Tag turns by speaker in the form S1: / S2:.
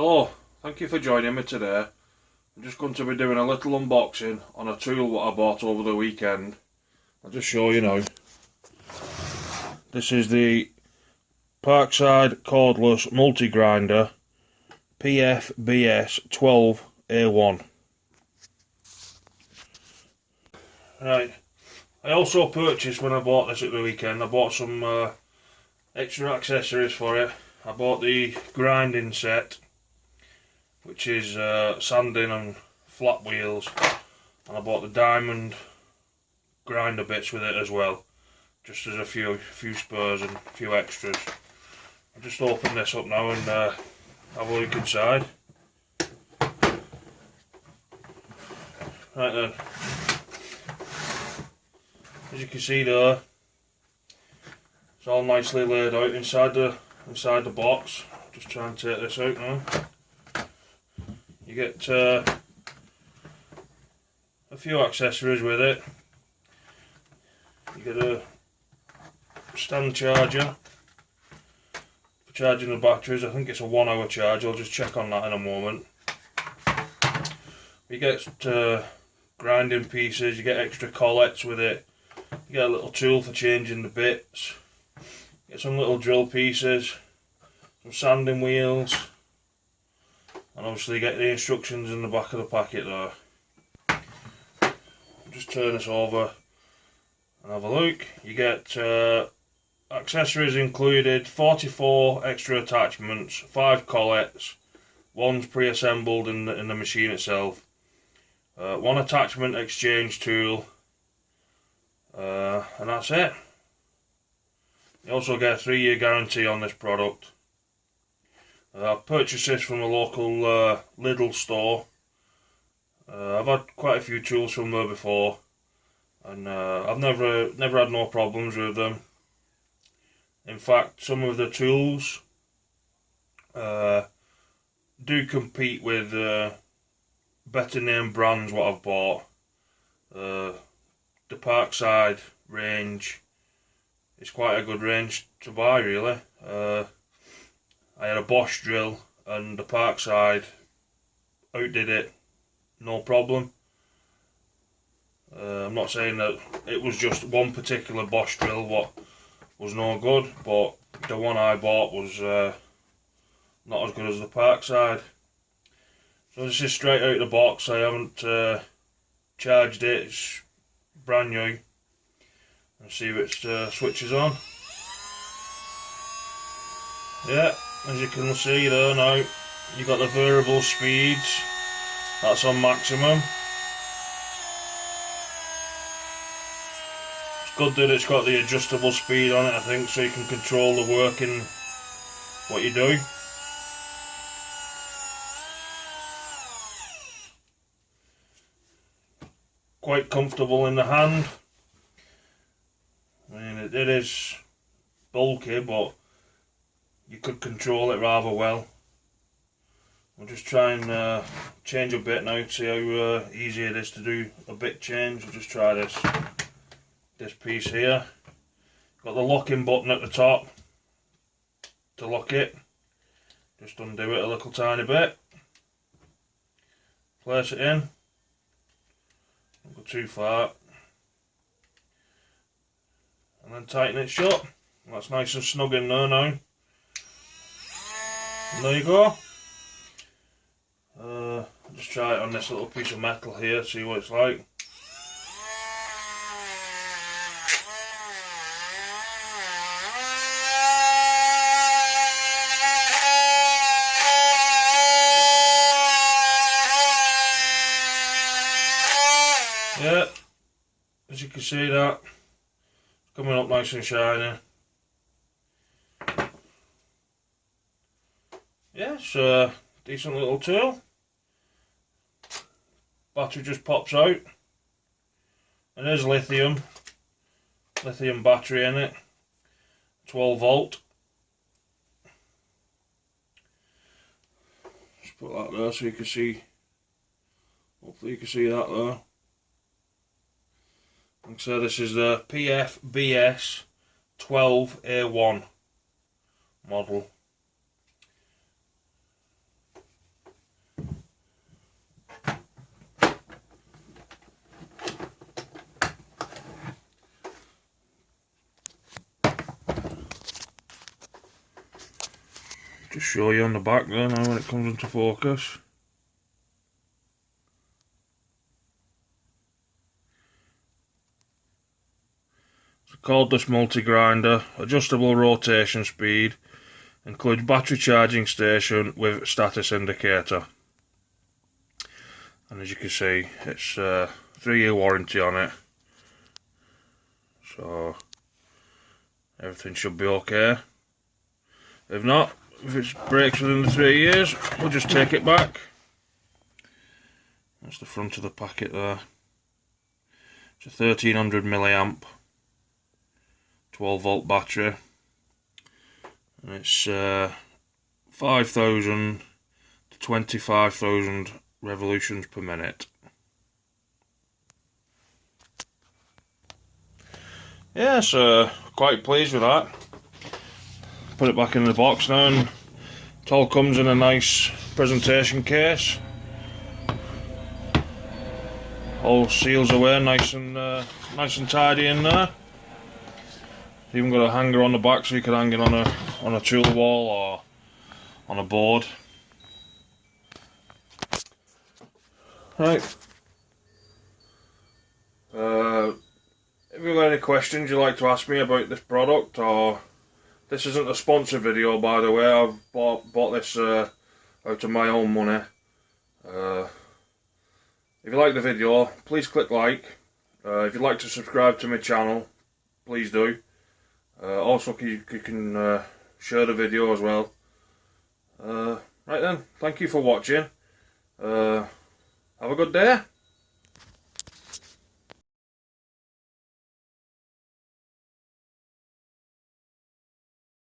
S1: Hello, thank you for joining me today. I'm just going to be doing a little unboxing on a tool that I bought over the weekend. I'll just show you now. This is the Parkside cordless multi-grinder PFBS 12A1. Right, I also purchased when I bought this at the weekend, I bought some extra accessories for it. I bought the grinding set, which is sanding and flat wheels, and I bought the diamond grinder bits with it as well, just as a few spurs and a few extras. I'll just open this up now and have a look inside. Right then, as you can see there, it's all nicely laid out inside the box. Just try and take this out now. You get a few accessories with it. You get a stand charger for charging the batteries. I think it's a 1 hour charge. I'll just check on that in a moment. You get grinding pieces. You get extra collets with it. You get a little tool for changing the bits. Get some little drill pieces, some sanding wheels, and obviously you get the instructions in the back of the packet there. Just turn this over and have a look. You get accessories included, 44 extra attachments, 5 collets, one's pre-assembled in the machine itself, 1 attachment exchange tool, and that's it. You also get a 3-year guarantee on this product. I purchased this from a local Lidl store. I've had quite a few tools from there before, and I've never had no problems with them. In fact, some of the tools do compete with better name brands what I've bought. The Parkside range is quite a good range to buy, really. I had a Bosch drill and the Parkside outdid it, no problem. I'm not saying that it was just one particular Bosch drill what was no good, but the one I bought was not as good as the Parkside. So this is straight out of the box. I haven't charged it, it's brand new. Let's see if it switches on. Yeah, as you can see there now, you've got the variable speeds. That's on maximum. It's good that it's got the adjustable speed on it, I think, so you can control the work in what you do. Quite comfortable in the hand. I mean, it is bulky, but you could control it rather well. We'll just try and change a bit now to see how easy it is to do a bit change. We'll just try this piece here. Got the locking button at the top to lock it. Just undo it a little tiny bit. Place it in. Don't go too far. And then tighten it shut. That's nice and snug in there now. And there you go. I'll just try it on this little piece of metal here, see what it's like. Yeah, as you can see that, it's coming up nice and shiny. Yeah, it's a decent little tool. Battery just pops out. And there's lithium battery in it, 12 volt. Just put that there so you can see, hopefully you can see that there. And so this is the PFBS 12A1 model. Just show you on the back there now when it comes into focus. It's a cordless multi-grinder, adjustable rotation speed, includes battery charging station with status indicator. And as you can see, it's 3-year warranty on it, so everything should be okay. If not, if it breaks within the 3 years, we'll just take it back. That's the front of the packet there. It's a 1300 milliamp 12 volt battery, and it's 5,000 to 25,000 revolutions per minute. Yeah, so quite pleased with that. Put it back in the box now, and it all comes in a nice presentation case. All seals away nice and tidy in there. Even got a hanger on the back so you can hang it on a tool wall or on a board. Right. If you've got any questions you'd like to ask me about this product, or this isn't a sponsored video, by the way. I've bought this out of my own money. If you like the video, please click like. If you'd like to subscribe to my channel, please do. Also, you can share the video as well. Right then, thank you for watching. Have a good day.